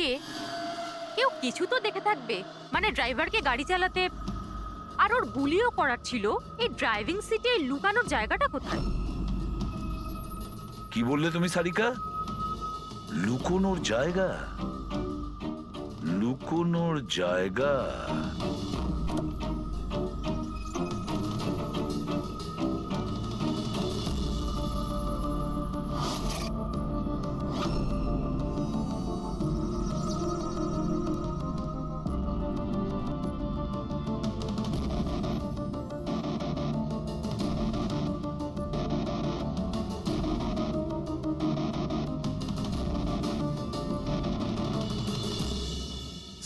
থেকে কেউ কিছু তো দেখে থাকবে, মানে ড্রাইভারকে গাড়ি চালাতে। আর ওর গুলিও করার ছিল। এই ড্রাইভিং সিটে লুকানোর জায়গাটা কোথায়? কি বললে তুমি সারিকা? লুকোনোর জায়গা? লুকোনোর জায়গা?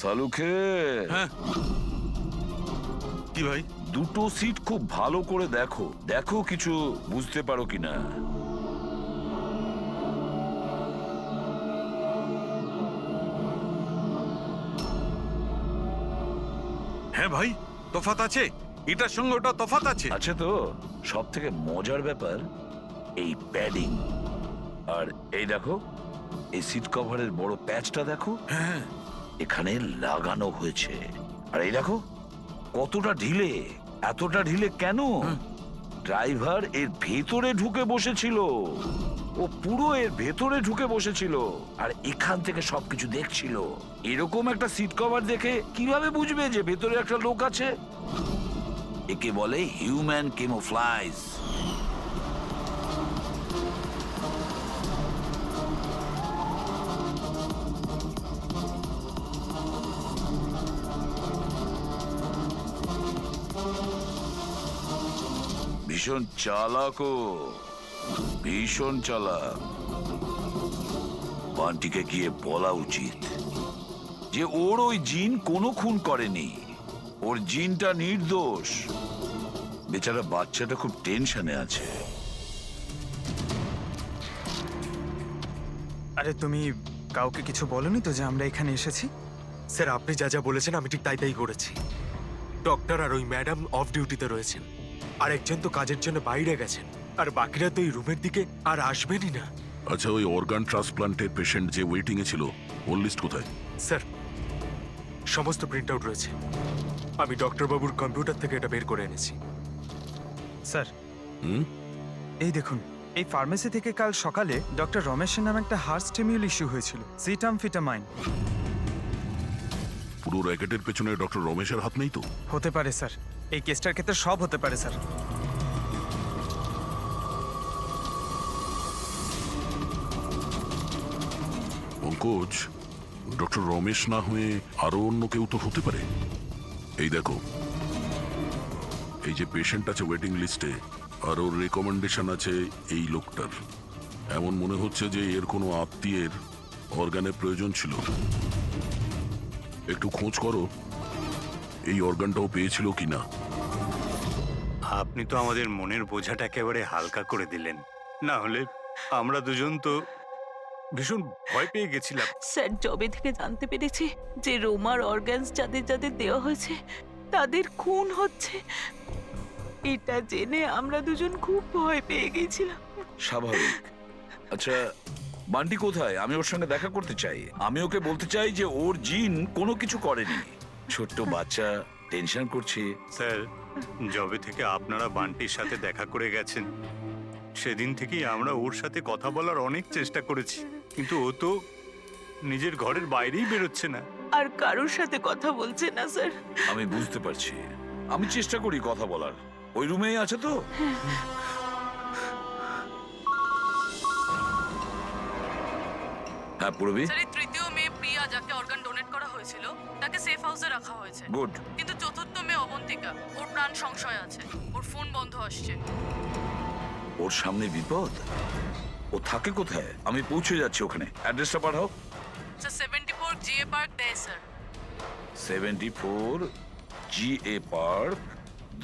সালুখে, হ্যাঁ কি ভাই? দুটো সিট খুব ভালো করে দেখো, দেখো কিছু বুঝতে পারো কিনা। হ্যাঁ ভাই, তফাৎ আছে, এটার সঙ্গে ওটা তফাৎ আছে। আছে তো। সব থেকে মজার ব্যাপার এই প্যাডিং। আর এই দেখো, এই সিট কভারের বড় প্যাচটা দেখো, হ্যাঁ এখানে লাগানো হয়েছে। আর এই দেখো কতটা ঢিলে। এতটা ঢিলে কেন? ড্রাইভার এর ভেতরে ঢুকে বসেছিল, ও পুরো এর ভেতরে ঢুকে বসেছিল আর এখান থেকে সবকিছু দেখছিল। এরকম একটা সিট কভার দেখে কিভাবে বুঝবে যে ভেতরে একটা লোক আছে? একে বলে হিউম্যান ক্যামোফ্লাজ। ভীষণ চালাক ও, ভীষণ চালাক। বান্টিকে গিয়ে বলা উচিত যে ওর ওই জিন কোনো খুন করেনি, ওর জিনটা নির্দোষ। বেচারা বাচ্চাটা খুব টেনশনে আছে। আরে তুমি কাউকে কিছু বলনি তো যে আমরা এখানে এসেছি? স্যার, আপনি যা যা বলেছেন আমি ঠিক তাই করেছি। ডক্টর আর ওই ম্যাডাম অফ ডিউটিতে রয়েছেন, আর একজন তো কাজের জন্য বাইরে গেছেন, আর বাকিরা তো এই রুমের দিকে আর আসবেনই না। আচ্ছা, ওই অর্গান ট্রান্সপ্লান্টের পেশেন্ট যে ওয়েটিং এ ছিল, ওর লিস্ট কোথায়? স্যার, সমস্ত প্রিন্ট আউট রয়েছে। আমি ডক্টর বাবুর কম্পিউটার থেকে এটা বের করে এনেছি। স্যার, হুম? এই দেখুন, এই ফার্মেসি থেকে কাল সকালে ডক্টর রমেশের নামে একটা হার্ট স্টিমিউল ইস্যু হয়েছিল, সিটামফিটামাইন। পুরো র্যাকেটের পেছনে ডক্টর রমেশের হাত নেই তো? হতে পারে স্যার, এই কেসটার ক্ষেত্রে সব হতে পারে স্যার। পঙ্কজ, ডক্টর রমেশ না হয়ে আরো অন্য কেউ তো হতে পারে। এই দেখো, এই যে পেশেন্ট আছে ওয়েটিং লিস্টে, আর ওর রেকমেন্ডেশন আছে এই লোকটার। এমন মনে হচ্ছে যে এর কোনো আত্মীয়ের অর্গানের প্রয়োজন ছিল। একটু খোঁজ করো এই অর্গানটাও পেয়েছিল কিনা। আপনি তো আমাদের মনের বোঝাটা একেবারে হালকা করে দিলেন, না হলে আমরা দুজন তো ভীষণ ভয় পেয়ে গেছিলাম। স্যার, জবে থেকে জানতে পেরেছি যে রোমার অর্গানস যাদের যাদের দেওয়া হয়েছে তাদের খুন হচ্ছে, এটা জেনে আমরা দুজন খুব ভয় পেয়ে গেছিলাম। স্বাভাবিক। আচ্ছা, বান্টি কোথায়? আমি ওর সঙ্গে দেখা করতে চাই। আমি ওকে বলতে চাই যে ওর জিন কোনো কিছু করেনি। ছোট্ট বাচ্চা টেনশন করছে। স্যার, জবে থেকে আপনারা বান্টির সাথে দেখা করে গেছেন, সেদিন থেকেই আমরা ওর সাথে কথা বলার অনেক চেষ্টা করেছি, কিন্তু ও তো নিজের ঘরের বাইরেই বেরোচ্ছে না। আর কারোর সাথে কথা বলছে না স্যার। আমি বুঝতে পারছি, আমি চেষ্টা করি কথা বলার। ওই রুমেই আছে তো? হ্যাঁ পূরবী, স্যার, এই তৃতীয় মেয়ে প্রিয়া যাকে অর্গান ডোনেট করা হয়েছিল তাকে সেফ হাউসে রাখা হয়েছে। গুড। কিন্তু চতুর্থ মেয়ে অবন্তিকা, ওর প্রাণ সংশয় আছে, ওর ফোন বন্ধ আসছে। ওর সামনে বিপদ। ও থাকে কোথায়? আমি পৌঁছে যাচ্ছি ওখানে। অ্যাড্রেসটা পাঠাও। স্যার, 74 জিএ পার্ক দেয় sir. 74 GA park,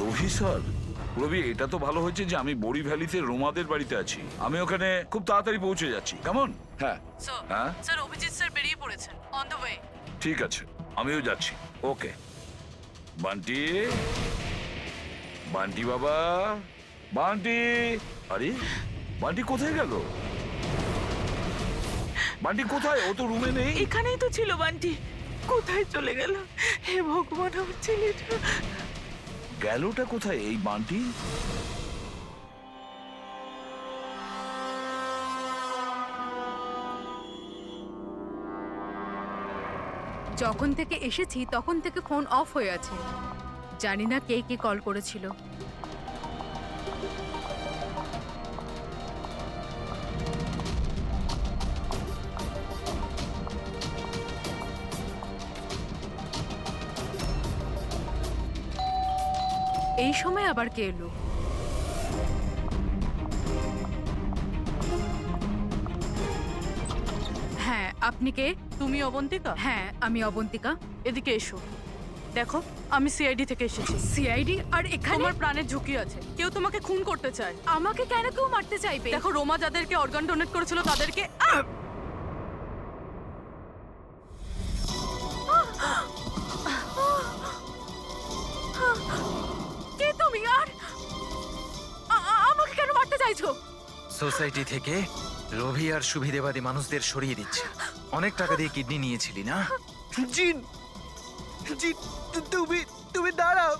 Dahisar. Ravi, এটা তো ভালো হয়েছে যে আমি বড়ি ভ্যালিতে রোমাদের বাড়িতে আছি। আমি ওখানে খুব তাড়াতাড়ি পৌঁছে যাচ্ছি। কেমন? হ্যাঁ হ্যাঁ, স্যার, অভিজিৎ স্যার বেরিয়ে পড়েছেন, অন দ্য ওয়ে। ঠিক আছে, আমিও যাচ্ছি। ওকে। বান্টি, বান্টি বাবা, বান্টি। আরে বান্টি কোথায় গেল? বান্টি কোথায়? ও তো রুমে নেই। এখানেই তো ছিল বান্টি, কোথায় চলে গেল? হে ভগবান, আমার ছেলেটা। গেলটা কোথায় এই বান্টি? যখন থেকে এসেছি তখন থেকে ফোন অফ হয়ে আছে। জানি না কে কে কল করেছিল। এই সময় আবার কে এলো? হ্যাঁ, আপনি কে? তুমি অবন্তিকা? হ্যাঁ, আমি অবন্তিকা। এদিকে এসো। দেখো, আমি সিআইডি থেকে এসেছি। সিআইডি? আর এখানে তোমার প্রাণের ঝুঁকি আছে, কেউ তোমাকে খুন করতে চায়। আমাকে কেন কেউ মারতে চাইবে? দেখো, রোমা যাদেরকে অর্গান ডোনেট করেছিল তাদেরকে কে তুমি? আর আমাকে কেন মারতে চাইছো? সোসাইটি থেকে লোভী আর সুবিধেবাদী মানুষদের সরিয়ে দিচ্ছে। অনেক টাকা দিয়ে কিডনি নিয়েছিলি না? জিন, জিন, তুমি তুমি দাঁড়াও।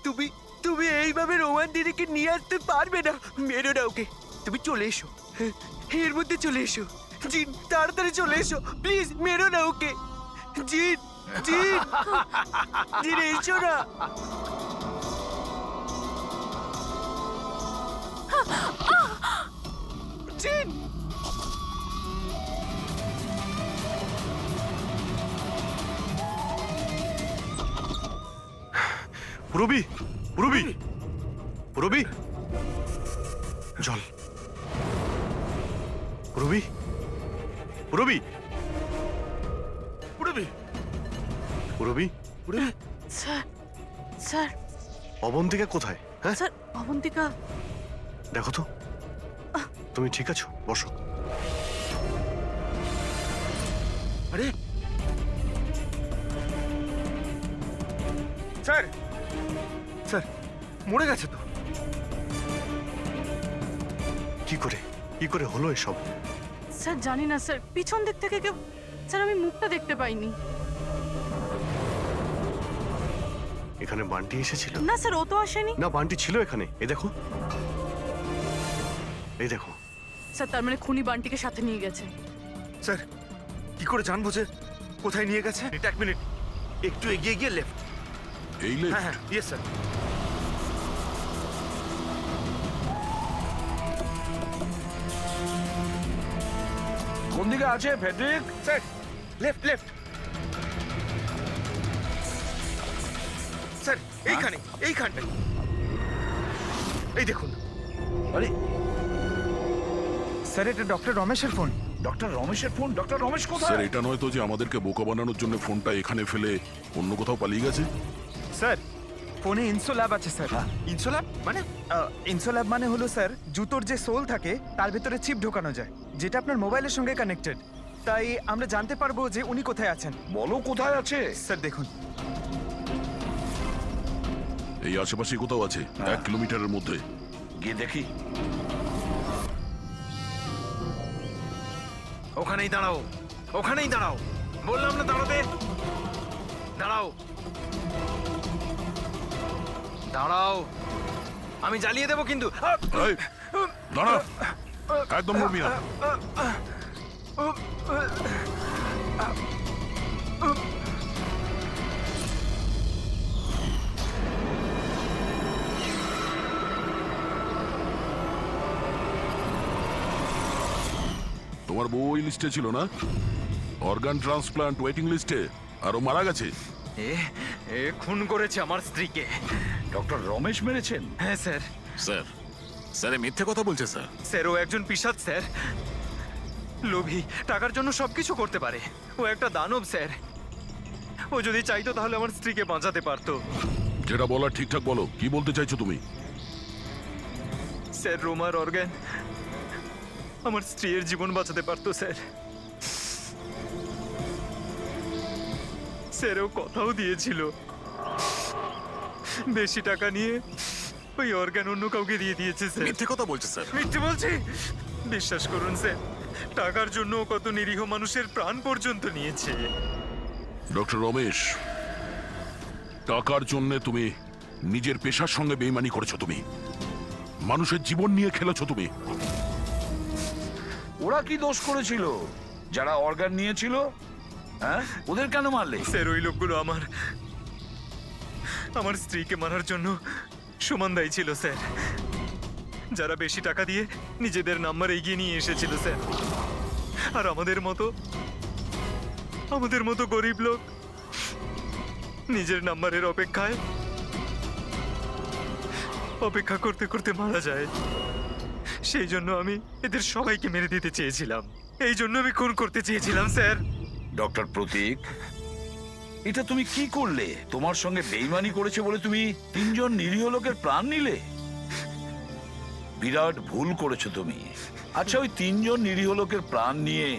তুমি তুমি এইভাবে রোমান দিদিকে নিয়ে আসতে পারবে না। মেরো না ওকে। তুমি চলে এসো, এর মধ্যে চলে এসো। জিন, তাড়াতাড়ি চলে এসো প্লিজ। মেরো না ওকে। জিন, জিন, জিন, এসো না। জিন, পুরবি, পুরবি, পুরবি, জল। পুরবি, পুরবি, পুরবি, পুরবি, পুরবি। স্যার, স্যার, অবন্তিকা কোথায়? হ্যাঁ, স্যার, অবন্তিকা। দেখো তো, তুমি ঠিক আছো? বসো। আরে স্যার, স্যার মরে গেছে তো। কি করে হলো এসব? স্যার জানি না স্যার, পিছন দিক থেকে কেউ, স্যার আমি মুখটা দেখতে পাইনি। এখানে বান্টি এসেছিল? না স্যার, ও তো আসেনি। না, বান্টি ছিল এখানে। এই দেখো, এই দেখো। স্যার তার মানে খুনি বান্টিকে সাথে নিয়ে গেছে। স্যার কি করে জানবো যে কোথায় নিয়ে গেছে? এক মিনিট, একটু এগিয়ে গিয়ে লেফট। এই হ্যাঁ লেফট? হ্যাঁ, ইয়েস স্যার। কোন দিকে আছে Friedrich? Sir left, left. Sir এইখানে, এইখানটায়। এই দেখুন। আরে, স্যার এটা ডক্টর রমেশের ফোন। ডক্টর রমেশের ফোন? ডক্টর রমেশ স্যার কোথায়? এটা নয় তো যে আমাদেরকে বোকা বানানোর জন্য ফোনটা এখানে ফেলে অন্য কোথাও পালিয়ে গেছে? স্যার ফোনে ইনসোল্যাব আছে স্যার। ইনসোল্যাব মানে? ইনসোল্যাব মানে হলো স্যার জুতোর যে সোল থাকে তার ভেতরে চিপ ঢোকানো যায়, যেটা আপনার মোবাইলের সঙ্গে কানেক্টেড। তাই আমরা জানতে পারবো যে উনি কোথায় আছেন। বলো কোথায় আছে? স্যার দেখুন, এই আশেপাশে কোথাও আছে, 1 কিলোমিটারের মধ্যে। গিয়ে দেখি। ওখানেই দাঁড়াও, ওখানেই দাঁড়াও। বললাম না দাঁড়াতে। দাঁড়াও, দাঁড়াও, আমি জ্বালিয়ে দেবো কিন্তু। এই, দাঁড়া, একদম নড়বি না। তোমার বউ ওই লিস্টে ছিল না? অর্গান ট্রান্সপ্লান্ট ওয়েটিং লিস্টে। আর ও মারা গেছে। এ খুন করেছে আমার স্ত্রীকে। ডক্টর রমেশ মেরেছেন? হ্যাঁ স্যার। স্যার, স্যার মিথ্যে কথা বলছে স্যার। স্যার ও একজন পিশাচ স্যার। লোভী, টাকার জন্য সবকিছু করতে পারে। ও একটা দানব স্যার। ও যদি চাইতো তাহলে আমার স্ত্রীকে বাঁচাতে পারতো। যেটা বলার ঠিকঠাক বলো, কি বলতে চাইছো তুমি? স্যার রোমার অর্গান আমার স্ত্রীর জীবন বাঁচাতে পারতো স্যার। স্যার ও কথাও দিয়েছিল বেশি টাকা নিয়ে ওই অর্গান অন্য কাউকে দিয়ে দিয়েছে স্যার। মিথ্যে কথা বলছে স্যার। মিথ্যে বলছি? বিশ্বাস করুন স্যার, টাকার জন্য ও কত নিরীহ মানুষের প্রাণ পর্যন্ত নিয়েছে। ডক্টর রমেশ, টাকার জন্য তুমি নিজের পেশার সঙ্গে বেইমানি করেছো, তুমি মানুষের জীবন নিয়ে খেলেছো তুমি। ওরা কি দোষ করেছিল? যারা অর্গান নিয়েছিল, হ্যাঁ, ওদের কেন মারলে? স্যার ওই লোকগুলো আমার স্ত্রীকে মারার জন্য সমান দায়ী ছিল স্যার। যারা বেশি টাকা দিয়ে নিজেদের নাম্বার এগিয়ে নিয়ে এসেছিল স্যার, আর আমাদের মতো গরিব লোক নিজের নাম্বারের অপেক্ষা করতে করতে মারা যায়। সেই জন্য আমি এদের সবাইকে মেরে দিতে চেয়েছিলাম। এই জন্য আমি খুন করতে চেয়েছিলাম স্যার। ডক্টর প্রতীক, এটা তুমি কি করলে? তোমার সঙ্গে বেইমানি করেছে বলে তুমি 3 জন নিরীহ লোকের প্রাণ নিলে? বিরাট ভুল করেছো তুমি। আচ্ছা, ওই 3 জন নিরীহ লোকের প্রাণ নিয়ে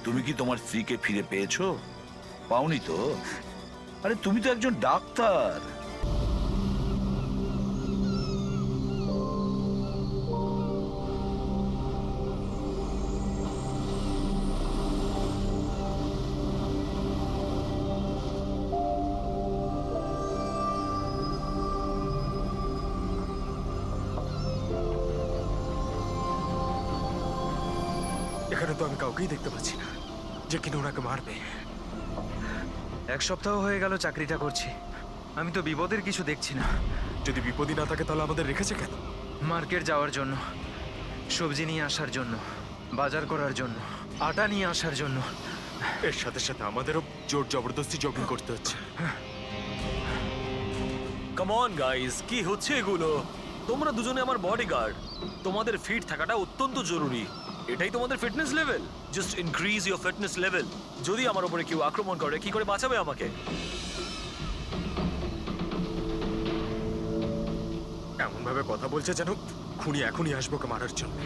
তুমি কি তোমার স্ত্রীকে ফিরে পেয়েছো? পাওনি তো? আরে তুমি তো একজন ডাক্তার। এখানে তো আমি কাউকেই দেখতে পাচ্ছি না যে কিনা ওনাকে মারবে। 1 সপ্তাহ হয়ে গেল চাকরিটা করছি, আমি তো বিপদের কিছু দেখছি না। যদি বিপদই না থাকে তাহলে আমাদের রেখেছে কেন? মার্কেট যাওয়ার জন্য, সবজি নিয়ে আসার জন্য, বাজার করার জন্য, আটা নিয়ে আসার জন্য। এর সাথে সাথে আমাদেরও জোর জবরদস্তি জগিং করতে হচ্ছে। কাম অন গাইস, কি হচ্ছে এগুলো? তোমরা দুজনে আমার বডিগার্ড, তোমাদের ফিট থাকাটা অত্যন্ত জরুরি। এটাই তোমাদের fitness level? Just increase your fitness level. যদি আমার উপরে কেউ আক্রমণ করে, কি করে বাঁচাবে আমাকে? এমন ভাবে কথা বলছে যেন খুনি এখনই আসবো ওকে মারার জন্য।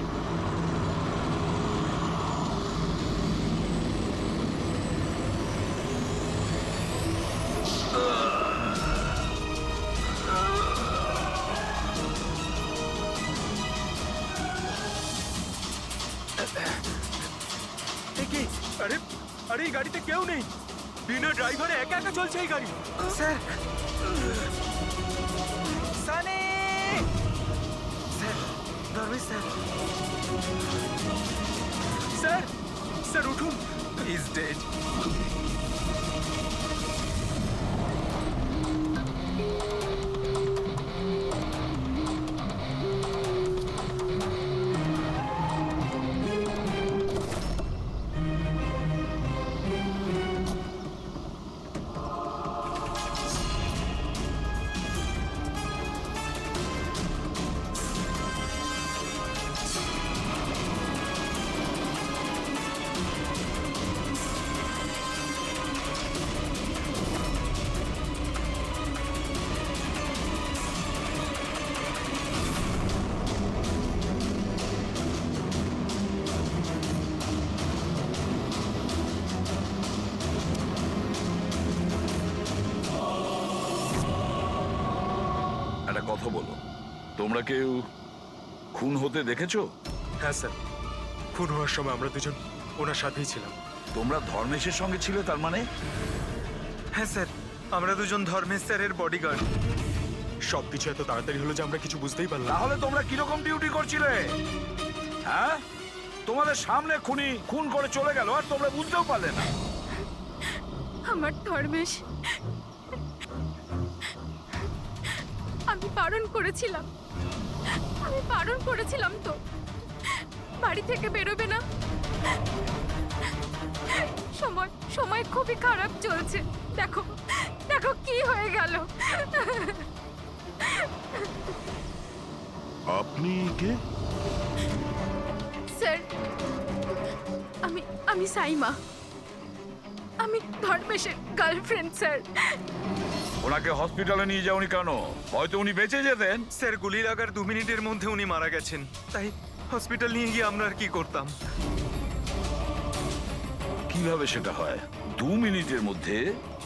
আরে আরে এই গাড়িতে কেউ নেই, বিনা ড্রাইভারে একা একা চলছে এই গাড়ি। Sir, Sunny sir, Dharmesh sir, sir sir উঠুন, ইজ ডেড। একটা কথা বলো, তোমরা কেউ খুন হতে দেখেছো? হ্যাঁ স্যার, খুন হওয়ার সময় আমরা দুজন ওনার সাথেই ছিলাম। তোমরা ধর্মেশের সঙ্গে ছিলে তার মানে? হ্যাঁ স্যার, আমরা দুজন ধর্মেশ স্যারের বডিগার্ড। সবকিছু এত তাড়াতাড়ি হলো যে আমরা কিছু বুঝতেই পারলাম না। তাহলে তোমরা কিরকম ডিউটি করছিলে? হ্যাঁ, তোমাদের সামনে খুনি খুন করে চলে গেল আর তোমরা বুঝতেও পারলে না। আমার ধর্মেশ, আমি বারণ করেছিলাম তো বাড়ি থেকে বেরোবে না। সময় খুবই খারাপ চলছে, দেখো দেখো কি হয়ে গেল। আপনি কে? স্যার, আমি সাইমা, আমি ধর্মেশের গার্লফ্রেন্ড স্যার। ওনাকে হসপিটালে নিয়ে যাওনি কেন? হয়তো উনি বেঁচে যেতেন। স্যার, গুলি লাগার 2 মিনিটের মধ্যে উনি মারা গেছেন, তাই হসপিটাল নিয়ে গিয়ে আমরা আর কি করতাম? কিভাবে সেটা হয়? 2 মিনিটের মধ্যে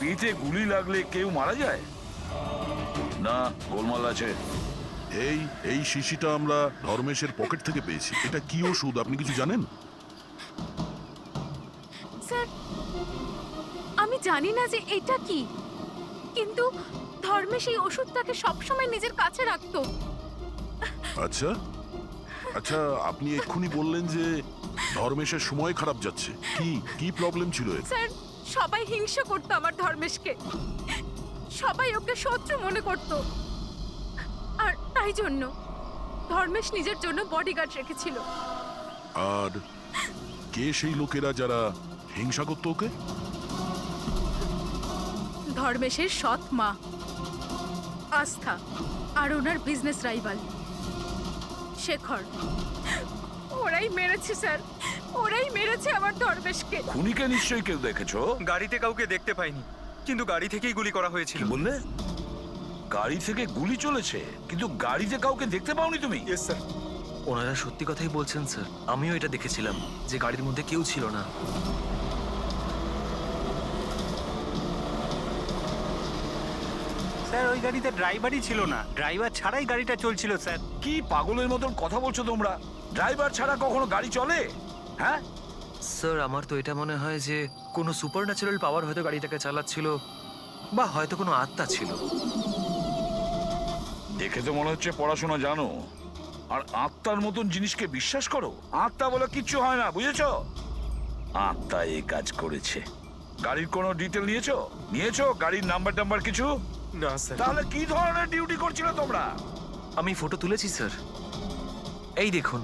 পেটে গুলি লাগলে কেউ মারা যায় না? গোলমাল আছে। এই শিশিটা আমরা ধর্মেশের পকেট থেকে পেয়েছি। এটা কি ওষুধ আপনি কিছু জানেন? স্যার আমি জানি না যে এটা কি, কিন্তু ধর্মেশ এই ওষুধটাকে সবসময় নিজের কাছে রাখতো। আচ্ছা আচ্ছা, আপনি এক্ষুনি বললেন যে ধর্মেশের সময় খারাপ যাচ্ছে। কি কি প্রবলেম ছিল এর? স্যার সবাই হিংসা করতো আমার ধর্মেশকে, সবাই ওকে শত্রু মনে করতো, আর তাই জন্য ধর্মেশ নিজের জন্য বডিগার্ড রেখেছিল। আর কে সেই লোকেরা যারা হিংসা করতো ওকে? ধর্মেশের সৎ মা আস্থা আর ওনার বিজনেস রাইভাল শেখর। ওরাই মেরেছে স্যার, ওরাই মেরেছে আমার ধর্মেশকে। খুনিকে নিশ্চয়ই কেউ দেখেছো? গাড়িতে কাউকে দেখতে পাইনি, কিন্তু গাড়ি থেকেই গুলি করা হয়েছিল। কি বললে? গাড়ি থেকে গুলি চলেছে, কিন্তু গাড়িতে কাউকে দেখতে পাওনি তুমি? Yes sir. ওনারা সত্যি কথাই বলছেন স্যার, আমিও এটা দেখেছিলাম যে গাড়ির মধ্যে কেউ ছিল না। স্যার ওই গাড়িতে ড্রাইভারই ছিল না, ড্রাইভার ছাড়াই গাড়িটা চলছিল স্যার। কি পাগলের মতন কথা বলছো তোমরা? ড্রাইভার ছাড়া কখনো গাড়ি চলে? হ্যাঁ, স্যার আমার তো এটা মনে হয় যে কোনো সুপার ন্যাচারাল পাওয়ার হয়তো গাড়িটাকে চালাচ্ছিল, বা হয়তো কোনো আত্মা ছিল। দেখে তো মনে হচ্ছে পড়াশোনা জানো, আর আত্মার মতন জিনিসকে বিশ্বাস করো? আত্মা বলে কিচ্ছু হয় না, বুঝেছো? আত্মা এই কাজ করেছে। গাড়ির কোনো ডিটেল নিয়েছো? নিয়েছো গাড়ির নাম্বার টাম্বার কিছু? না স্যার। তাহলে কি ধরনের ডিউটি করছিলে তোমরা? আমি ফটো তুলেছি স্যার, এই দেখুন।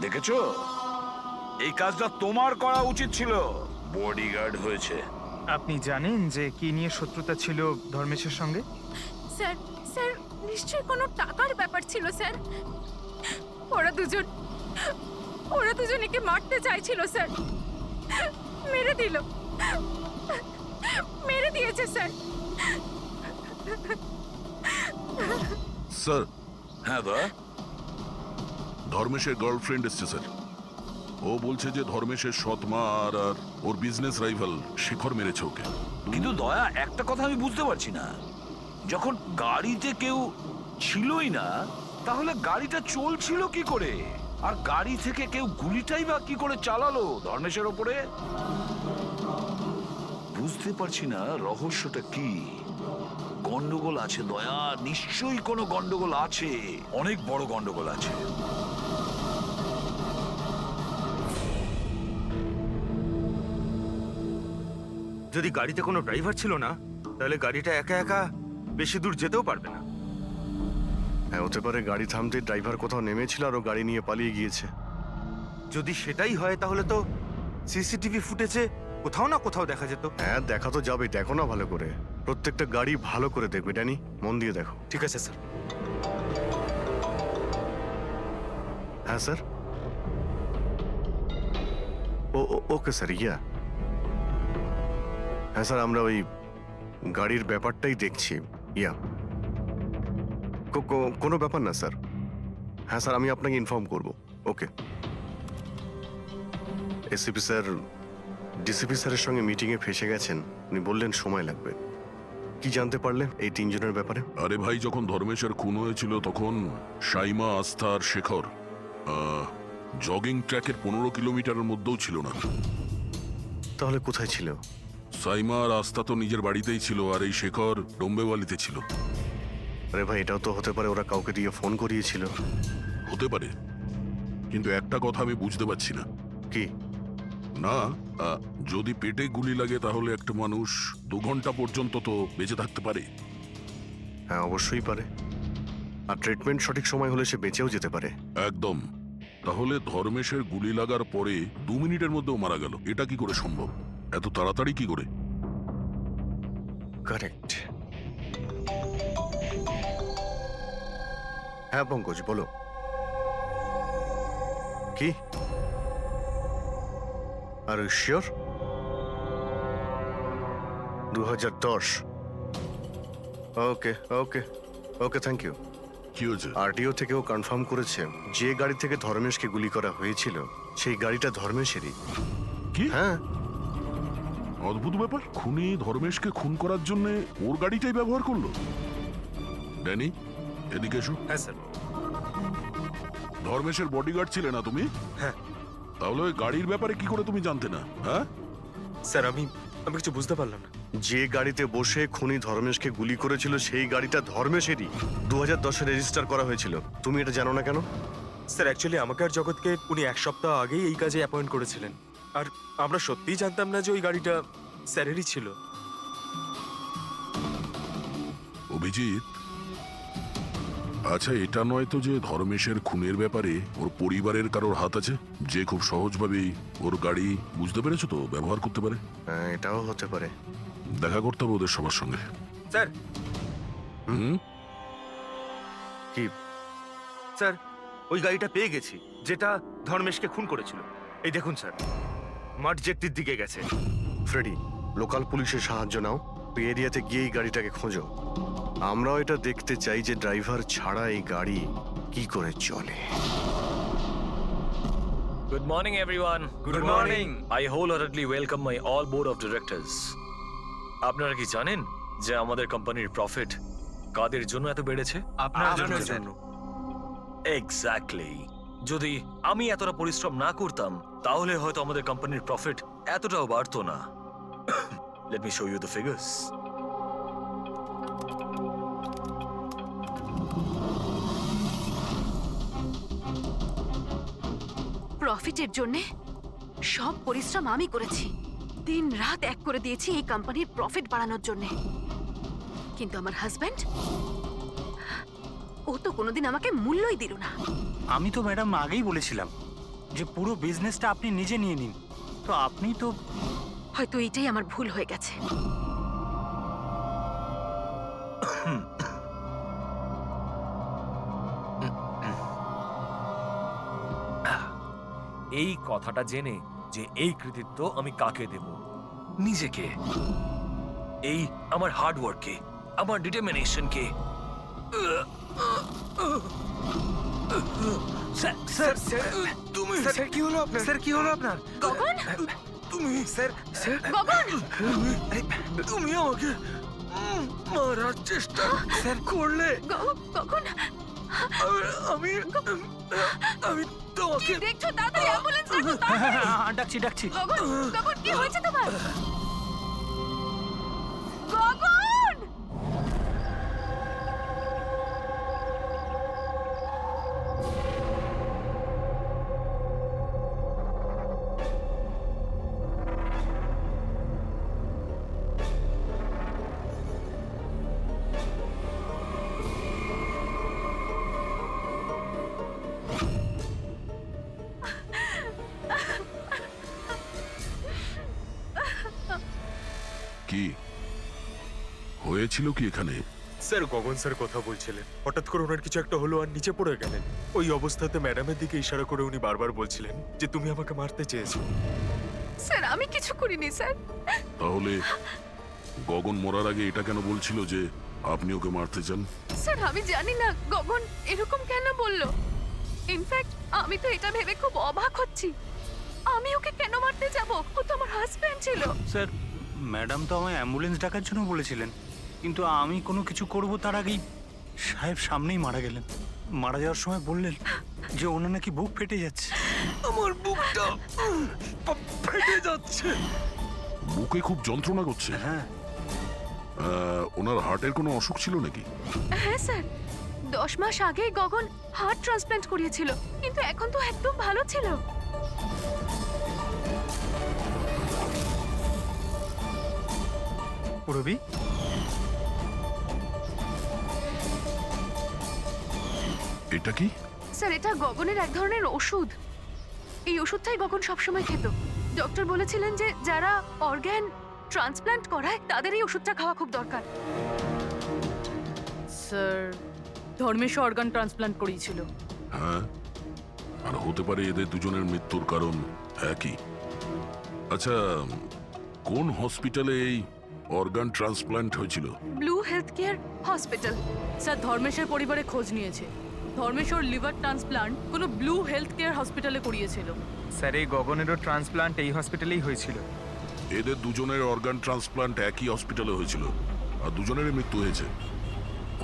দেখেছো, এই কাজটা তোমার করা উচিত ছিল। বডিগার্ড হয়েছে। আপনি জানেন যে কি নিয়ে শত্রুতা ছিল ধর্মেশের সঙ্গে? স্যার স্যার নিশ্চয়ই কোনো টাকার ব্যাপার ছিল স্যার। ওরা দুজন একে মারতে চাইছিল স্যার, মেরে দিয়েছে স্যার। স্যার, হ্যাঁ দা, ধর্মেশের গার্লফ্রেন্ড এসছে স্যার। ও বলছে যে ধর্মেশের সৎ মা আর ওর বিজনেস রাইভাল শেখর মেরেছে ওকে। কিন্তু দয়া, একটা কথা আমি বুঝতে পারছি না, যখন গাড়িতে কেউ ছিলই না তাহলে গাড়িটা চলছিল কি করে? আর গাড়ি থেকে কেউ গুলিটাই বা কি করে চালালো ধর্মেশের ওপরে? বুঝতে পারছি না রহস্যটা কি। গন্ডগোল আছে দয়া, নিশ্চয়ই কোনো গন্ডগোল আছে, অনেক বড় গন্ডগোল আছে। যদি গাড়িতে কোনো ড্রাইভার ছিল না, তাহলে গাড়িটা একা একা বেশি দূর যেতেও পারবে না। হ্যাঁ, হতে পারে গাড়ি থামতে ড্রাইভার কোথাও নেমেছিল আর ও গাড়ি নিয়ে পালিয়ে গিয়েছে। যদি সেটাই হয় তাহলে তো সিসিটিভি ফুটেজে কোথাও না কোথাও দেখা যেত। হ্যাঁ, দেখা তো যাবে, দেখো না ভালো করে। প্রত্যেকটা গাড়ি ভালো করে দেখবে ড্যানি, মন দিয়ে দেখো। ঠিক আছে স্যার। হ্যাঁ স্যার। ওকে স্যার, হ্যাঁ স্যার, আমরা ওই গাড়ির ব্যাপারটাই দেখছি। কোনো ব্যাপার না স্যার। হ্যাঁ স্যার, আমি আপনাকে ইনফর্ম করব। ওকে। এসিপি স্যার ডিসিপি স্যারের সঙ্গে মিটিংয়ে ফেসে গেছেন, উনি বললেন সময় লাগবে। কি জানতে পারলেন এই তিনজনের ব্যাপারে? আরে ভাই, যখন ধর্মেশের খুন হয়েছিল তখন সাইমা, আস্থা আর শেখর জগিং ট্র্যাকের 15 কিলোমিটারের মধ্যেও ছিল না। তাহলে কোথায় ছিল? সাইমা আর আস্থা তো নিজের বাড়িতেই ছিল, আর এই শেখর ডোম্বেওয়ালিতে ছিল। আরে ভাই, এটাও তো হতে পারে ওরা কাউকে দিয়ে ফোন করিয়েছিল। হতে পারে, কিন্তু একটা কথা আমি বুঝতে পারছি না। কি? না, যদি পেটে গুলি লাগে তাহলে একটা মানুষ 2 ঘন্টা পর্যন্ত তো বেঁচে থাকতে পারে। হ্যাঁ, অবশ্যই পারে। আর ট্রিটমেন্ট সঠিক সময় হলে সে বেঁচেও যেতে পারে। একদম। তাহলে ধর্মেশের গুলি লাগার পরে 2 মিনিটের মধ্যেও মারা গেল, এটা কি করে সম্ভব? এত তাড়াতাড়ি কি করে? কারেক্ট। হ্যাঁ পঙ্কজ, বলো। কি? আর sure? 2010। Okay okay okay, thank you. কি হয়েছে? আরটিও থেকেও কনফার্ম করেছে যে গাড়ি থেকে ধর্মেশকে গুলি করা হয়েছিল সেই গাড়িটা ধর্মেশেরই। কি? হ্যাঁ। অদ্ভুত ব্যাপার, খুনি ধর্মেশকে খুন করার জন্য ওর গাড়িটাই ব্যবহার করলো। ড্যানি, এদিকে এসো। হ্যাঁ স্যার। ধর্মেশের বডিগার্ড ছিলে না তুমি? হ্যাঁ। তাহলে ওই গাড়ির ব্যাপারে কি করে তুমি জানতে না? হ্যাঁ, স্যার আমি কিছু বুঝতে পারলাম না। যে গাড়িতে বসে খুনি ধর্মেশকে গুলি করেছিল সেই গাড়িটা ধর্মেশেরই 2010-এ রেজিস্টার করা হয়েছিল। তুমি এটা জানো না কেন? স্যার অ্যাকচুয়ালি আমাকে আর জগৎকে উনি 1 সপ্তাহ আগেই এই কাজে অ্যাপয়েন্ট করেছিলেন, আর আমরা সত্যিই জানতাম না যে ওই গাড়িটা স্যারেরই ছিল। অভিজিৎ, আচ্ছা এটা নয় তো যে ধর্মেশের খুনের ব্যাপারে ওর পরিবারের কারোর হাত আছে, যে খুব সহজভাবেই ওর গাড়ি বুঝতে পেরেছো তো ব্যবহার করতে পারে? হ্যাঁ, এটাও হতে পারে। দেখা করতে হবে ওদের সবার সঙ্গে। স্যার হুম, কি? স্যার ওই গাড়িটা পেয়ে গেছি যেটা ধর্মেশকে খুন করেছিল। এই দেখুন স্যার, মাঠ জেটির দিকে গেছে। ফ্রেডি, লোকাল পুলিশের সাহায্য নাও, ওই এরিয়াতে গিয়ে এই গাড়িটাকে খোঁজো। আমরাও এটা দেখতে চাই যে ড্রাইভার ছাড়া এই গাড়ি কি করে চলে। Good morning, everyone. Good morning. I wholeheartedly welcome my all board of directors. আপনারা কি জানেন যে আমাদের কোম্পানির প্রফিট কাদের জন্য এত বেড়েছে? আপনার জন্য। এক্স্যাক্টলি। যদি আমি এতটা পরিশ্রম না করতাম তাহলে হয়তো আমাদের কোম্পানির প্রফিট এতটাও বাড়তো না। Let me show you the figures. প্রফিটের জন্যে সব পরিশ্রম আমি করেছি, দিন রাত এক করে দিয়েছি এই কোম্পানির প্রফিট বাড়ানোর জন্যে। কিন্তু আমার হাজব্যান্ড, ও তো কোনোদিন আমাকে মূল্যই দিল না। আমি তো ম্যাডাম আগেই বলেছিলাম যে পুরো বিজনেসটা আপনি নিজে নিয়ে নিন, তো আপনি তো হয়তো এইটাই আমার ভুল হয়ে গেছে। এই কথাটা জেনে যে এই কৃতিত্ব আমি কাকে দেব? নিজেকে। এই আমার হার্ড ওয়ার্ককে, আমার ডিটারমিনেশনকে। তুমি স্যার কি হলো আপনার? স্যার কি হলো আপনার? গগন, তুমি স্যার স্যার গগন, তুমি আমাকে মারার চেষ্টা করলে। গগন, আমি আমি তোমাকে দেখছো? তাড়াতাড়ি অ্যাম্বুলেন্স ডাকো, তাড়াতাড়ি। ডাকছি ডাকছি। গগন, গগন, কি হয়েছে তোমার? গগন! কি হয়েছিল কি এখানে? স্যার গগন স্যার কথা বলছিলেন, হঠাৎ করে ওনার কিছু একটা হলো আর নিচে পড়ে গেলেন। ওই অবস্থাতে ম্যাডামের দিকে ইশারা করে উনি বারবার বলছিলেন যে তুমি আমাকে মারতে চেয়েছো। স্যার আমি কিছু করিনি স্যার। তাহলে গগন মরার আগে এটা কেন বলছিল যে আপনি ওকে মারতে চান? স্যার আমি জানি না গগন এরকম কেন বললো। ইনফ্যাক্ট আমি তো এটা ভেবে খুব অবাক হচ্ছি, আমি ওকে কেন মারতে যাব? ও তো আমার হাজবেন্ড ছিল। স্যার ম্যাডাম তো আমায় অ্যাম্বুলেন্স ডাকার জন্য বলেছিলেন, কিন্তু আমি কোনো কিছু করব তার আগেই সাহেব সামনেই মারা গেলেন। মারা যাওয়ার সময় বললেন যে ওনার নাকি বুক ফেটে যাচ্ছে। আমার বুকটা ফেটে যাচ্ছে। বুকে খুব যন্ত্রণা করছে? হ্যাঁ। ওনার হার্টের কোনো অসুখ ছিল নাকি? হ্যাঁ স্যার, 10 মাস আগে গগন হার্ট ট্রান্সপ্ল্যান্ট করিয়েছিল, কিন্তু এখন তো একদম ভালো ছিল। রবি, এটা কি? স্যার এটা গগনের এক ধরনের ওষুধ। এই ওষুধটাই গগন সবসময় খেত। ডক্টর বলেছিলেন যে যারা অর্গ্যান ট্রান্সপ্ল্যান্ট করায় তাদের এই ওষুধটা খাওয়া খুব দরকার। স্যার ধর্মেশ অর্গান ট্রান্সপ্লান্ট করিয়েছিল। হ্যাঁ, আর হতে পারে এদের দুজনের মৃত্যুর কারণ একই। আচ্ছা, কোন হসপিটালে এই অর্গান ট্রান্সপ্ল্যান্ট হয়েছিল? Blue Health Care hospital. Sir ধর্মেশের পরিবারে খোঁজ নিয়েছে, ধর্মেশ ওর লিভার ট্রান্সপ্লান্ট কোনো ব্লু হেলথ কেয়ার হসপিটালে করিয়েছিল। স্যার এই গগনেরও ট্রান্সপ্লান্ট এই হসপিটালেই হয়েছিল। এদের দুজনের অর্গান ট্রান্সপ্ল্যান্ট একই হসপিটালে হয়েছিল আর দুজনেরই মৃত্যু হয়েছে।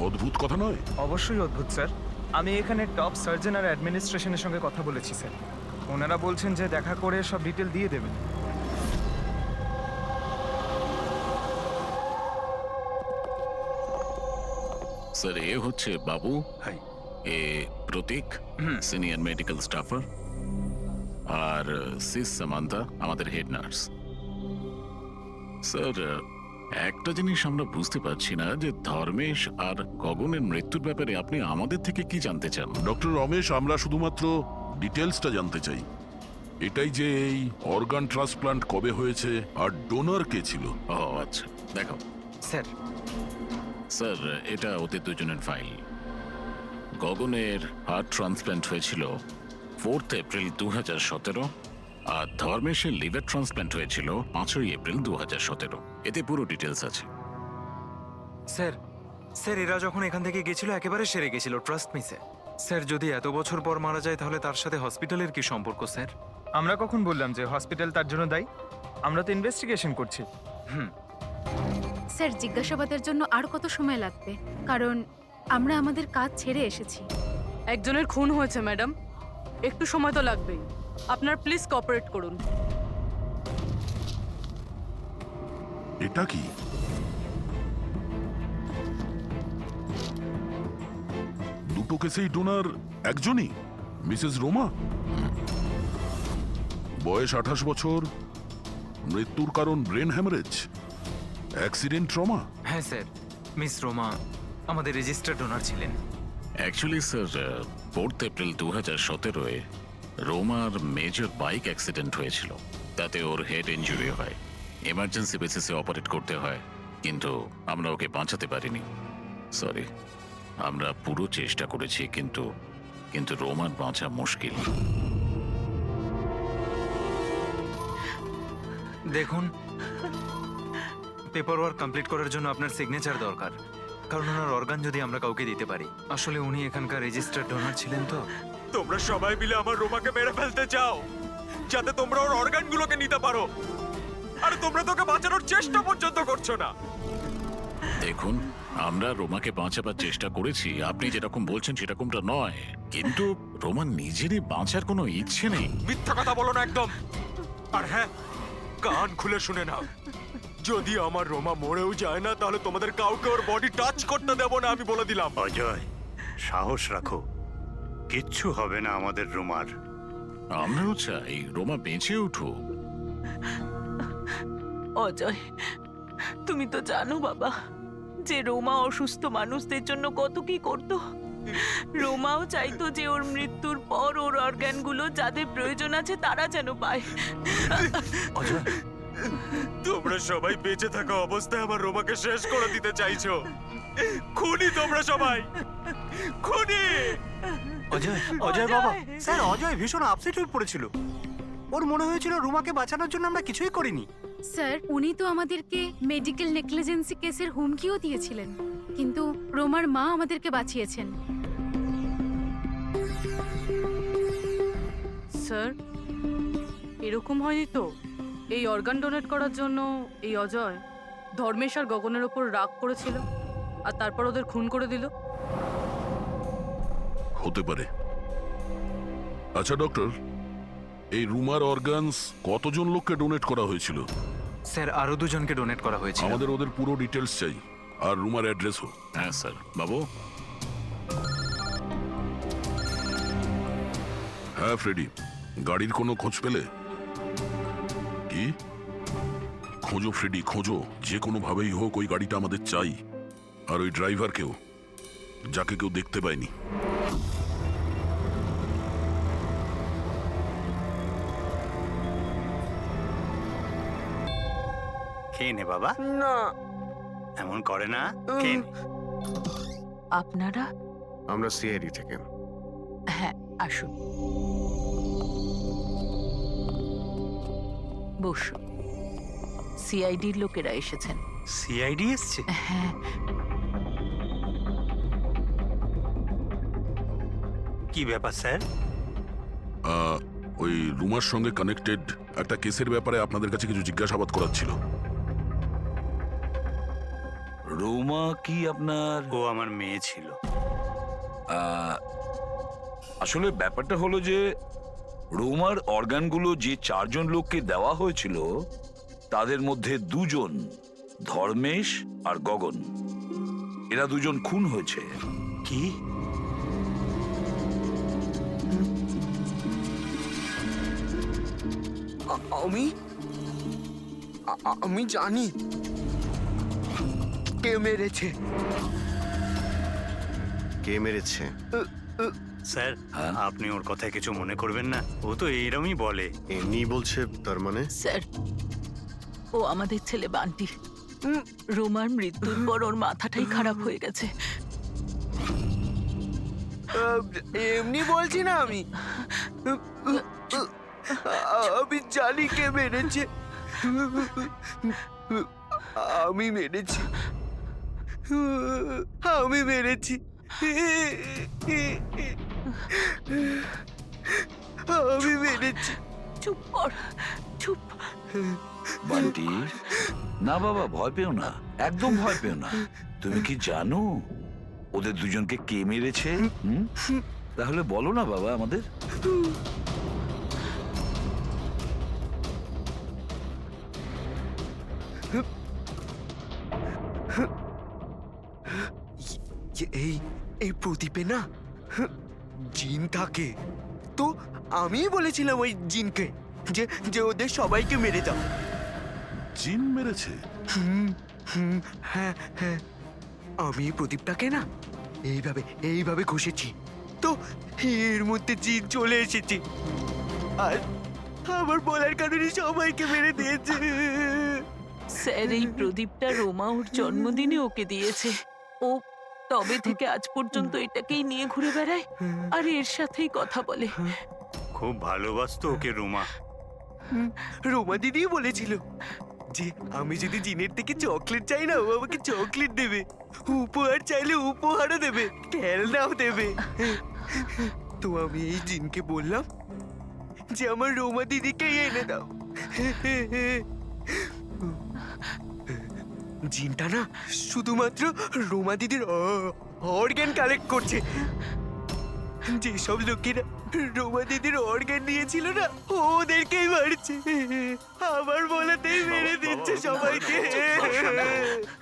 অদ্ভুত কথা নয়? অবশ্যই অদ্ভুত স্যার। আমি এখানে টপ সার্জন আর অ্যাডমিনিস্ট্রেশনের সঙ্গে কথা বলেছি স্যার। ওনারা বলছেন যে দেখা করে সব ডিটেল দিয়ে দেবেন। স্যার এ হচ্ছে বাবু, হাই। এ প্রতীক সিনিয়র মেডিকেল স্টাফার, আর সিস সামান্তা আমাদের হেড নার্স। স্যার একটা জিনিস আমরা বুঝতে পারছি না যে ধর্মেশ আর গগনের মৃত্যুর ব্যাপারে আপনি আমাদের থেকে কি জানতে চান? ডক্টর রমেশ, আমরা শুধুমাত্র ডিটেলসটা জানতে চাই। এটাই যে এই অর্গান ট্রান্সপ্লান্ট কবে হয়েছে আর ডোনার কে ছিল। ও আচ্ছা, দেখো স্যার স্যার, এটা ওদের দুজনের ফাইল। গগনের হার্ট ট্রান্সপ্ল্যান্ট হয়েছিল 4 এপ্রিল 2017, আর ধর্মেশের লিভার ট্রান্সপ্ল্যান্ট হয়েছিল 5 এপ্রিল 2017। এতে পুরো ডিটেলস আছে। স্যার স্যার এরা যখন এখান থেকে গেছিল একেবারে সেরে গেছিল, ট্রাস্ট মি স্যার। স্যার যদি এত বছর পর মারা যায় তাহলে তার সাথে হসপিটালের কি সম্পর্ক স্যার? আমরা কখন বললাম যে হসপিটাল তার জন্য দায়ী? আমরা তো ইনভেস্টিগেশন করছি। স্যার জিজ্ঞাসাবাদের জন্য আর কত সময় লাগবে? কারণ আমরা আমাদের কাজ ছেড়ে এসেছি। একজনের খুন হয়েছে ম্যাডাম, একটু সময় তো লাগবেই। আপনার প্লিজ কোঅপারেট করুন। এটা কি? দুটো কেসেই ডোনার একজনই, মিসেস রোমা। বয়স 28 বছর, মৃত্যুর কারণ ব্রেন হ্যামারেজ, অ্যাক্সিডেন্ট ট্রমা। হ্যাঁ স্যার, মিস রোমা আমাদের রেজিস্টার্ড ডোনার ছিলেন। অ্যাকচুয়ালি স্যার 4 এপ্রিল 2017-এ রোমার মেজর বাইক অ্যাক্সিডেন্ট হয়েছিল। তাতে ওর হেড ইনজুরি হয়, এমার্জেন্সি বেসিসে অপারেট করতে হয়, কিন্তু আমরা ওকে বাঁচাতে পারিনি। সরি, আমরা পুরো চেষ্টা করেছি, কিন্তু রোমার বাঁচা মুশকিল। দেখুন, পেপার ওয়ার্ক কমপ্লিট করার জন্য আপনার সিগনেচার দরকার, কারণ ওনার অর্গান যদি আমরা কাউকে দিতে পারি। আসলে উনি এখানকার রেজিস্টার্ড ডোনার ছিলেন। তো তোমরা সবাই মিলে আমার রোমাকে মেরে ফেলতে চাও যাতে তোমরা ওর অর্গানগুলোকে নিতে পারো, আর তোমরা তোকে বাঁচানোর চেষ্টা পর্যন্ত করছো না। দেখুন, আমরা রোমাকে বাঁচাবার চেষ্টা করেছি, আপনি যেরকম বলছেন সেরকমটা নয়, কিন্তু রোমান নিজেরই বাঁচার কোনো ইচ্ছে নেই। মিথ্যা কথা বলো না একদম। আর হ্যাঁ, কান খুলে শুনে নাও, যদি আমার রোমা মরেও যায় না তাহলে তোমাদের কাউকে ওর বডি টাচ করতে দেব না, আমি বলে দিলাম। অজয়, সাহস রাখো, কিচ্ছু হবে না আমাদের রোমার। আমরাও চাই রোমা বেঁচে উঠুক। অজয়, তুমি তো জানো বাবা যে রোমা অসুস্থ মানুষদের জন্য কত কি করতো। রোমাও চাইতো যে ওর মৃত্যুর পর ওর অর্গানগুলো যাদের প্রয়োজন আছে তারা যেন পায়। অজয়, তোমরা সবাই বেঁচে থাকা অবস্থায় আমার রোমাকে শেষ করে দিতে চাইছো। খুনি তোমরা সবাই, খুনি। অজয়, অজয় বাবা। স্যার, অজয় ভীষণ আপসেট হয়ে পড়েছিল। ওর মনে হয়েছিল রুমাকে বাঁচানোর জন্য আমরা কিছুই করিনি। স্যার উনি তো আমাদেরকে মেডিকেল নেগলিজেন্সি কেসের হুমকিও দিয়েছিলেন, কিন্তু রোমার মা আমাদেরকে বাঁচিয়েছেন। স্যার এরকম হয়নি তো? এই অর্গান ডোনেট করার জন্য এই অজয় ধর্মেশ আর গগনের ওপর রাগ করেছিল আর তারপর ওদের খুন করে দিল। হতে পারে। আচ্ছা ডক্টর, এই রুমার অর্গানস কতজন লোককে ডোনেট করা হয়েছিল? স্যার আরো দুজনকে ডোনেট করা হয়েছে। আমাদের ওদের পুরো ডিটেলস চাই, আর রুমার অ্যাড্রেসও। হ্যাঁ স্যার। বাবু। হ্যাঁ ফ্রেডি, গাড়ির কোনো খোঁজ পেলে? কি? খোঁজো ফ্রেডি, খোঁজো, যে কোনো ভাবেই হোক ওই গাড়িটা আমাদের চাই, আর ওই ড্রাইভারকেও, যাকে কেউ দেখতে পায়নি। খেয়ে নে বাবা। না, এমন করে না, খেয়ে নে। আপনারা? আমরা সিআইডি থেকে। হ্যাঁ, আসুন, বসুন। সিআইডির লোকেরা এসেছেন। সিআইডি এসছে? হ্যাঁ। কি ব্যাপার স্যার? ওই রুমার সঙ্গে কানেক্টেড একটা কেসের ব্যাপারে আপনাদের কাছে কিছু জিজ্ঞাসাবাদ করার ছিল। রোমা কি আপনার? ও আমার মেয়ে ছিল। আসলে ব্যাপারটা হলো যে রোমার অর্গানগুলো যে 4 জন লোককে দেওয়া হয়েছিল তাদের মধ্যে 2 জন ধর্মেশ আর গগন, এরা 2 জন খুন হয়েছে। কি? আমি জানি কে মেরেছে। কে মেরেছে? স্যার, আপনি ওর কথায় কিছু মনে করবেন না, ও তো এইরকমই বলে। এমনি বলছে, তার মানে? স্যার, ও আমাদের ছেলে বান্টি। রোমার মৃত্যুর পর ওর মাথাটাই খারাপ হয়ে গেছে। এমনি বলছি না আমি। আমি জানি কে মেরেছে। আমি মেরেছি। আমি মেরেছি। আমি মেরেছি। চুপ কর, চুপ। বান্টি, না বাবা, ভয় পেও না, একদম ভয় পেও না। তুমি কি জানো ওদের 2 জনকে কে মেরেছে? তাহলে বলো না বাবা আমাদের। এই প্রদীপে না জিন থাকে, তো আমি বলেছিলাম ওই জিনকে যে যে ওদের সবাইকে মেরে দাও। জিন মেরেছে? হ্যাঁ হ্যাঁ, আমি প্রদীপটাকে না এইভাবে এইভাবে ঘষেছি, তো এর মধ্যে জিন চলে এসেছে আর আমার বলার কারণে সবাইকে মেরে দিয়েছে। স্যার, এই প্রদীপটা রোমা ওর জন্মদিনে ওকে দিয়েছে। ও তবে থেকে আজ পর্যন্ত এটাকেই নিয়ে ঘুরে বেড়ায় আর এর সাথেই কথা বলে। খুব ভালোবাসতো ওকে রোমা। রোমা দিদি বলেছিল যে আমি যদি জিনের থেকে চকলেট চাই না, ও আমাকে চকলেট দেবে, উপহার চাইলে উপহারও দেবে, খেলনাও দেবে। তো আমি এই জিনকে বললাম যে আমার রোমা দিদিকে এনে দাও। জিনটা না শুধুমাত্র রোমা দিদির অর্গান কালেক্ট করছে। যেসব লোকেরা রোমা দিদির অর্গান নিয়েছিল না, ওদেরকেই মারছে। আমার বলাতেই মেরে দিচ্ছে সবাইকে।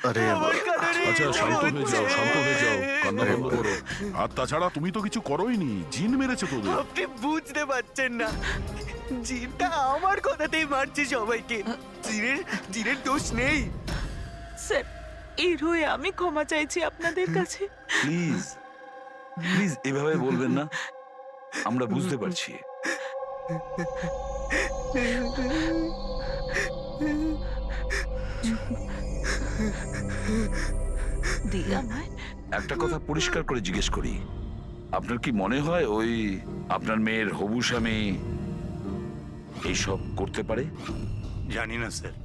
আরে আমার কারণে আচ্ছা, এটা শান্ত হয়ে যাও, হচ্ছে। শান্ত হয়ে যাও, কান্না বন্ধ করো। আর তাছাড়া তুমি তো কিছু করোইনি, জিন মেরেছে তোদের। আপনি বুঝতে পারছেন না, জিনটা আমার কথাতেই মারছে সবাইকে। জিনের দোষ নেই। স্যার, এর হয়ে আমি ক্ষমা চাইছি আপনাদের কাছে। প্লিজ প্লিজ এভাবে বলবেন না, আমরা বুঝতে পারছি। দিয়ে আমায় একটা কথা পরিষ্কার করে জিজ্ঞেস করি, আপনার কি মনে হয় ওই আপনার মেয়ের হবু স্বামী এইসব করতে পারে? জানি না স্যার,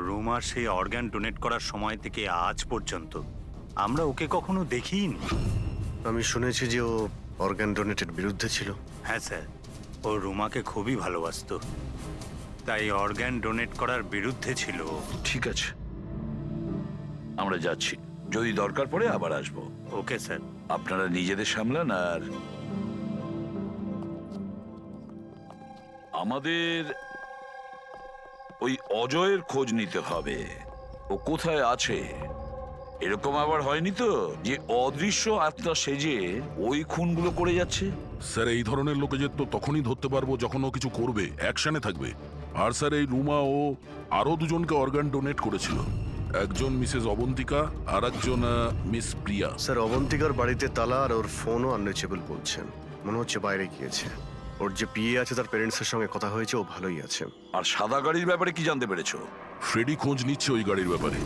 রোমার সেই অর্গান ডোনেট করার সময় থেকে আজ পর্যন্ত আমরা ওকে কখনো দেখিনি। আমি শুনেছি যে ও অর্গান ডোনেটের বিরুদ্ধে ছিল। হ্যাঁ স্যার, ও রোমাকে খুবই ভালোবাসতো, তাই অর্গান ডোনেট করার বিরুদ্ধে ছিল। ঠিক আছে, আমরা যাচ্ছি, যদি দরকার পড়ে আবার আসবো। Okay sir. আপনারা নিজেদের সামলান। আর আমাদের ওই অজয়ের খোঁজ নিতে হবে, ও কোথায় আছে। এরকম আবার হয়নি তো যে অদৃশ্য আত্মা সেজে ওই খুনগুলো করে যাচ্ছে? স্যার, এই ধরনের লোকেদের তো তখনই ধরতে পারবো যখন ও কিছু করবে, অ্যাকশনে থাকবে। আর স্যার, এই রুমা ও আরো 2 জনকে অর্গান ডোনেট করেছিল, একজন মিসেস অবন্তিকা আর একজন মিস প্রিয়া। স্যার, অবন্তিকার বাড়িতে তালা আর ওর ফোনও আনরিচেবল বলছেন, মনে হচ্ছে বাইরে গিয়েছে। ওর যে পিএ আছে তার প্যারেন্টসের সঙ্গে কথা হয়েছে, ও ভালোই আছে। আর সাদা গাড়ির ব্যাপারে কি জানতে পেরেছো? ফ্রেডি খোঁজ নিচ্ছে ওই গাড়ির ব্যাপারে।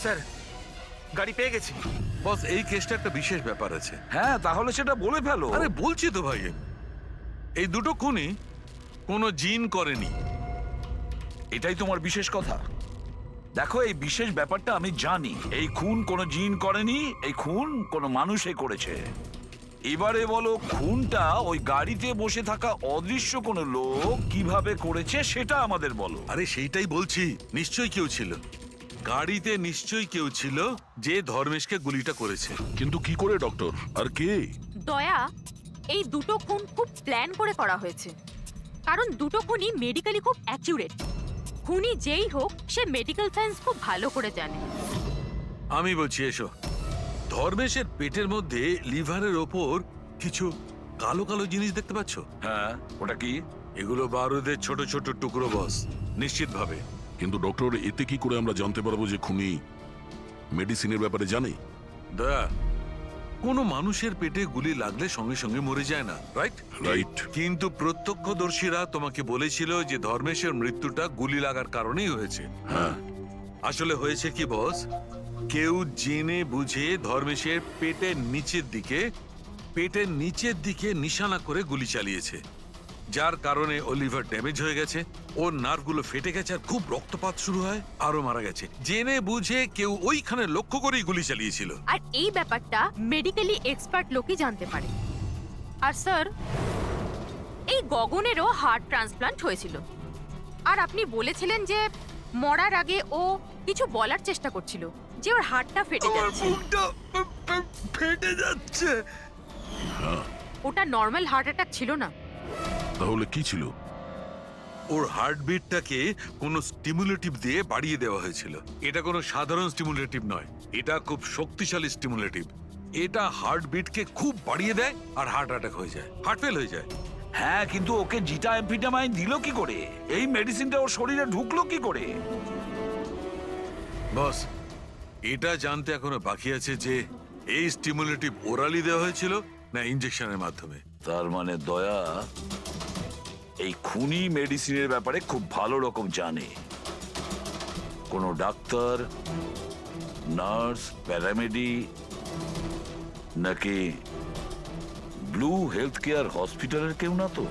স্যার, গাড়ি পেয়ে গেছি। বস, এই কেসটা একটা বিশেষ ব্যাপার আছে। হ্যাঁ, তাহলে সেটা বলে ফেলো। আরে বলছি তো ভাই, এই দুটো খুনই কোনো জিন করেনি, এটাই তোমার বিশেষ কথা? দেখো, এই বিশেষ ব্যাপারটা আমি জানি। এই খুন কোনো জিন করেনি, এই খুন কোনো মানুষে করেছে। এবারে বলো, খুনটা ওই গাড়িতে বসে থাকা অদৃশ্য কোনো লোক কিভাবে করেছে সেটা আমাদের বলো। আরে সেইটাই বলছি, নিশ্চয়ই কেউ ছিল গাড়িতে, নিশ্চয়ই কেউ ছিল যে ধর্মেশকে গুলিটা করেছে। কিন্তু কি করে ডক্টর? আর কে? দয়া, এই দুটো খুন খুব প্ল্যান করে করা হয়েছে, কারণ দুটো খুনই মেডিকেলি খুব অ্যাকিউরেট। খুনি যেই হোক, সে মেডিকেল সায়েন্স খুব ভালো করে জানে। আমি বলছি, এসো। ধর্মেশের পেটের মধ্যে লিভারের ওপর কিছু কালো কালো জিনিস দেখতে পাচ্ছ? হ্যাঁ, ওটা কি? এগুলো বারুদের ছোট ছোট টুকরো, বস, নিশ্চিতভাবে। কিন্তু ডক্টর, এতে কি করে আমরা জানতে পারবো যে খুনি মেডিসিনের ব্যাপারে জানে? দয়া, কোনো মানুষের পেটে গুলি লাগলে সঙ্গে সঙ্গে মরে যায় না, রাইট? রাইট। কিন্তু প্রত্যক্ষদর্শীরা তোমাকে বলেছিল যে ধর্মেশের মৃত্যুটা গুলি লাগার কারণেই হয়েছে। হ্যাঁ। আসলে হয়েছে কি বস, কেউ জেনে বুঝে ধর্মেশের পেটের নিচের দিকে নিশানা করে গুলি চালিয়েছে, যার কারণে ও লিভার ড্যামেজ হয়ে গেছে, ওর নার্ভগুলো ফেটে গেছে, আর খুব রক্তপাত শুরু হয়, আরো মারা গেছে। জেনে বুঝে কেউ ওইখানে লক্ষ্য করেই গুলি চালিয়েছিল। আর এই ব্যাপারটা মেডিকেলি এক্সপার্ট লোকই জানতে পারে। আর স্যার, এই গগনেরও হার্ট ট্রান্সপ্লান্ট হয়েছিল, আর আপনি বলেছিলেন যে মরার আগে ও কিছু বলার চেষ্টা করছিল, যে ওর হার্টটা ফেটে যাচ্ছে। ফেটে যাচ্ছে। ওটা নর্মাল হার্ট অ্যাটাক ছিল না। তাহলে কি ছিল? ওর হার্টবিটটাকে কোনো স্টিমুলেটিভ দিয়ে বাড়িয়ে দেওয়া হয়েছিল। এটা কোনো সাধারণ স্টিমুলেটিভ নয়, এটা খুব শক্তিশালী স্টিমুলেটিভ। এটা হার্টবিটকে খুব বাড়িয়ে দেয় আর হার্ট অ্যাটাক হয়ে যায়, হার্ট ফেল হয়ে যায়। হ্যাঁ, কিন্তু ওকে জিটা অ্যাম্ফিটামাইন দিল কি করে? এই মেডিসিনটা ওর শরীরে ঢুকলো কি করে? বস, এটা জানতে এখনো বাকি আছে যে এই স্টিমুলেটিভ ওরালি দেওয়া হয়েছিল না ইনজেকশনের মাধ্যমে। তার মানে দয়া এই খুনি মেডিসিনের ব্যাপারে খুব ভালো রকম জানে। কোনো ডাক্তার, নার্স, প্যারামেডি নাকি ব্লু হেলথ কেয়ার হসপিটালের কেউ না তো?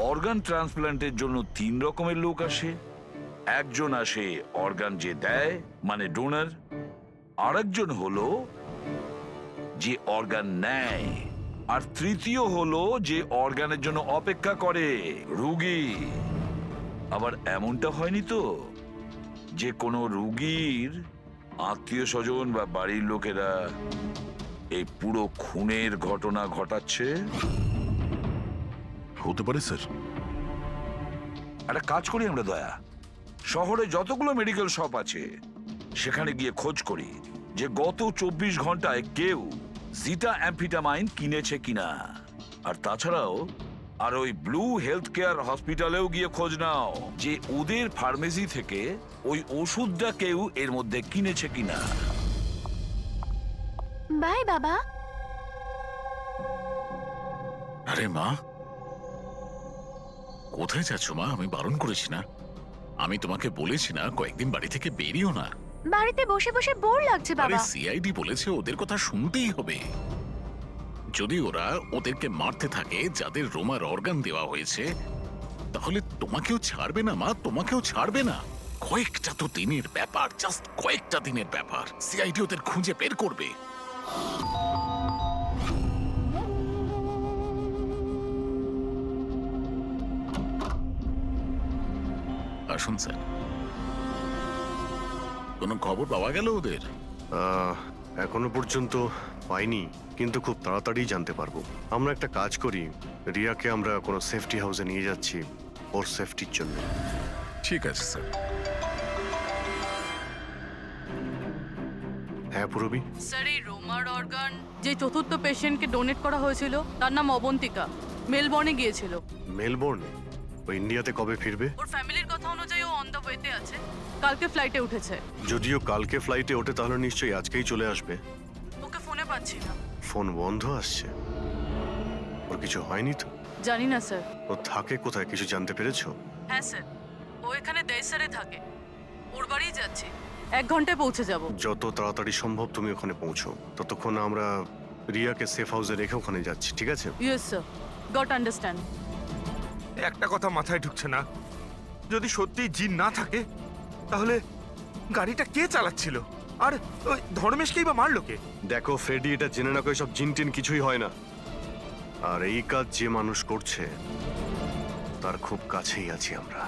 অর্গান ট্রান্সপ্ল্যান্টের জন্য 3 রকমের লোক আসে। একজন আসে অর্গান যে দেয়, মানে ডোনার। আরেকজন হলো যে অর্গান নেয়, আর তৃতীয় হলো যে অর্গানের জন্য অপেক্ষা করে, রোগী। আবার এমনটা হয়নি তো যে কোনো রোগীর আত্মীয় স্বজন বা বাড়ির লোকেরা এই পুরো খুনের ঘটনা ঘটাচ্ছে? হতে পারে স্যার। একটা কাজ করি আমরা দয়া, শহরে যতগুলো মেডিকেল শপ আছে সেখানে গিয়ে খোঁজ করি যে গত 24 ঘন্টায় কেউ জিটা অ্যাম্ফিটামাইন কিনেছে কিনা। আর তাছাড়াও আর ওই ব্লু হেলথ কেয়ার হসপিটালেও গিয়ে খোঁজ নাও যে ওদের ফার্মেসি থেকে ওই ওষুধটা কেউ এর মধ্যে কিনেছে কিনা। বাই বাবা। আরে মা, কোথায় যাচ্ছ মা? আমি বারণ করেছি না? আমি তোমাকে বলেছি না কয়েকদিন বাড়ি থেকে বেরিও না? বাড়িতে বসে বসে বোর লাগছে আরে সিআইডি বলেছে ওদের কথা শুনতেই হবে। যদি ওরা ওদেরকে মারতে থাকে যাদের রোমার অর্গান দেওয়া হয়েছে, তাহলে তোমাকেও ছাড়বে না মা, তোমাকেও ছাড়বে না। কয়েকটা তো দিনের ব্যাপার, জাস্ট কয়েকটা দিনের ব্যাপার। সিআইডি ওদের খুঁজে বের করবে। আসুন স্যার। কোনো খবর পাওয়া গেল ওদের? এখনো পর্যন্ত পাইনি, কিন্তু খুব তাড়াতাড়ি জানতে পারবো। আমরা একটা কাজ করি, রিয়াকে আমরা কোনো সেফটি হাউসে নিয়ে যাচ্ছি ওর সেফটির জন্য। ঠিক আছে স্যার। হ্যাঁ পুরবি। স্যার, এই রোমার অর্গান যে চতুর্থ পেশেন্টকে ডোনেট করা হয়েছিল তার নাম অবন্তিকা, মেলবর্নে গিয়েছিল। মেলবোর্নে? ও ইন্ডিয়াতে কবে ফিরবে? ওর ফ্যামিলির কথা অনুযায়ী ও অন দ্য ওয়েতে আছে, কালকে ফ্লাইটে উঠেছে। যদিও কালকে ফ্লাইটে ওঠে তাহলে নিশ্চয়ই আজকেই চলে আসবে। ওকে ফোনে পাচ্ছি না। ফোন বন্ধ আসছে। ওর কিছু হয়নি তো? জানি না স্যার। ও থাকে কোথায় কিছু জানতে পেরেছো? হ্যাঁ স্যার, ও এখানে দেশারে থাকে, ওর বাড়ি যাচ্ছি। 1 ঘন্টায় পৌঁছে যাব। যত তাড়াতাড়ি সম্ভব তুমি ওখানে পৌঁছো, ততক্ষণ আমরা রিয়াকে সেফ হাউসে রেখে ওখানে যাচ্ছি, ঠিক আছে? Yes sir, goat understand. একটা কথা মাথায় ঢুকছে না, যদি সত্যি জিন না থাকে তাহলে গাড়িটা কে চালাচ্ছিল? আর ওই ধর্মেশকেই বা মারলো কে? দেখো ফ্রেডি, এটা জেনে না সব জিন টিন কিছুই হয় না। আর এই কাজ যে মানুষ করছে তার খুব কাছেই আছি আমরা।